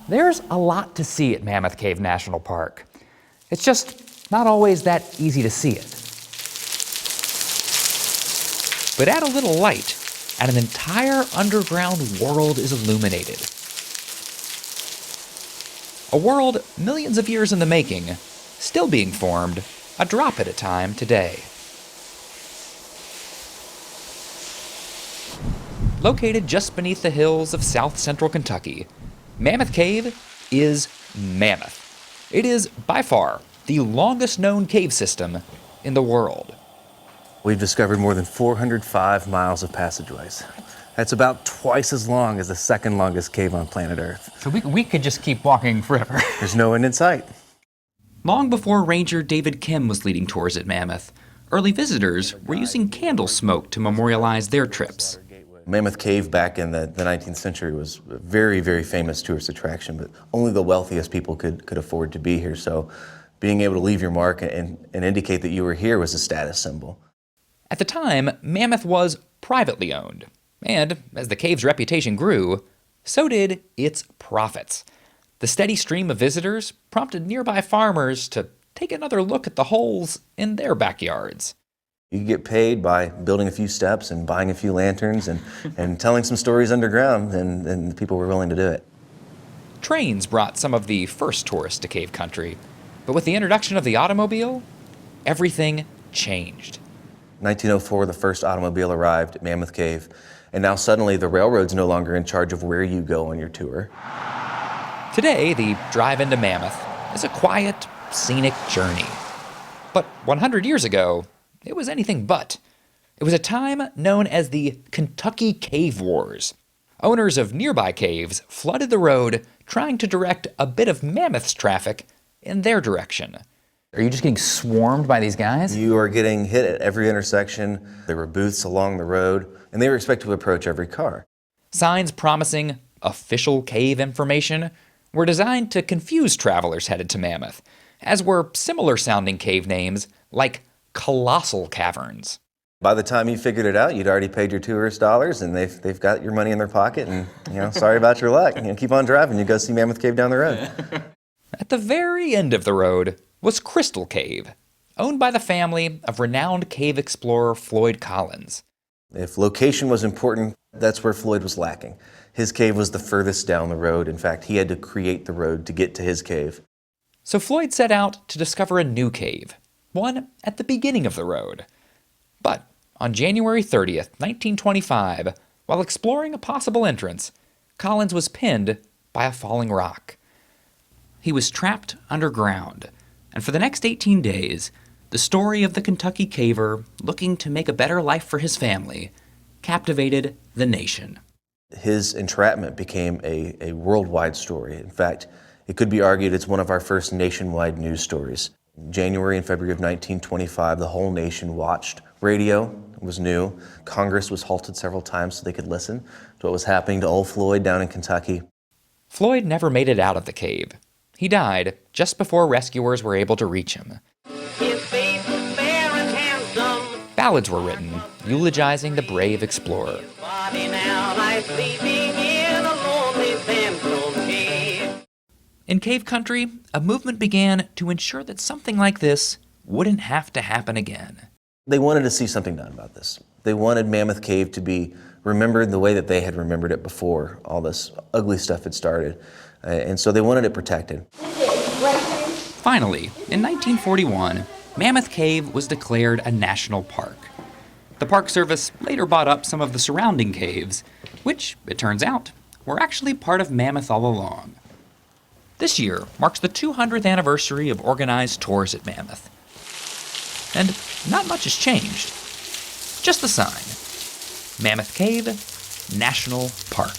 There's a lot to see at Mammoth Cave National Park. It's just not always that easy to see it. But add a little light, and an entire underground world is illuminated. A world millions of years in the making, still being formed, a drop at a time today. Located just beneath the hills of south-central Kentucky, Mammoth Cave is mammoth. It is, by far, the longest-known cave system in the world. We've discovered more than 405 miles of passageways. That's about twice as long as the second longest cave on planet Earth. So we could just keep walking forever. There's no end in sight. Long before Ranger David Kim was leading tours at Mammoth, early visitors were using candle smoke to memorialize their trips. Mammoth Cave back in the 19th century was a very, very famous tourist attraction, but only the wealthiest people could afford to be here. So being able to leave your mark and indicate that you were here was a status symbol. At the time, Mammoth was privately owned. And as the cave's reputation grew, so did its profits. The steady stream of visitors prompted nearby farmers to take another look at the holes in their backyards. You could get paid by building a few steps and buying a few lanterns and telling some stories underground, and the people were willing to do it. Trains brought some of the first tourists to cave country, but with the introduction of the automobile, everything changed. 1904, the first automobile arrived at Mammoth Cave, and now suddenly the railroad's no longer in charge of where you go on your tour. Today, the drive into Mammoth is a quiet, scenic journey. But 100 years ago, it was anything but. It was a time known as the Kentucky Cave Wars. Owners of nearby caves flooded the road, trying to direct a bit of Mammoth's traffic in their direction. Are you just getting swarmed by these guys? You are getting hit at every intersection. There were booths along the road, and they were expected to approach every car. Signs promising official cave information were designed to confuse travelers headed to Mammoth, as were similar-sounding cave names like Colossal Caverns. By the time you figured it out, you'd already paid your tourist dollars, and they've got your money in their pocket, and sorry about your luck. Keep on driving. You go see Mammoth Cave down the road. At the very end of the road was Crystal Cave, owned by the family of renowned cave explorer Floyd Collins. If location was important, that's where Floyd was lacking. His cave was the furthest down the road. In fact, he had to create the road to get to his cave. So Floyd set out to discover a new cave, one at the beginning of the road. But on January 30th, 1925, while exploring a possible entrance, Collins was pinned by a falling rock. He was trapped underground, and for the next 18 days, the story of the Kentucky caver looking to make a better life for his family captivated the nation. His entrapment became a worldwide story. In fact, it could be argued it's one of our first nationwide news stories. January and February of 1925, the whole nation watched. Radio was new. Congress was halted several times so they could listen to what was happening to old Floyd down in Kentucky. Floyd never made it out of the cave. He died just before rescuers were able to reach him. His face was fair and handsome. Ballads were written, eulogizing the brave explorer. His body now lies sleeping in a lonely sandstone cave. In cave country, a movement began to ensure that something like this wouldn't have to happen again. They wanted to see something done about this. They wanted Mammoth Cave to be remembered the way that they had remembered it before all this ugly stuff had started. And so they wanted it protected. Finally, in 1941, Mammoth Cave was declared a national park. The Park Service later bought up some of the surrounding caves, which, it turns out, were actually part of Mammoth all along. This year marks the 200th anniversary of organized tours at Mammoth. And not much has changed. Just the sign. Mammoth Cave National Park.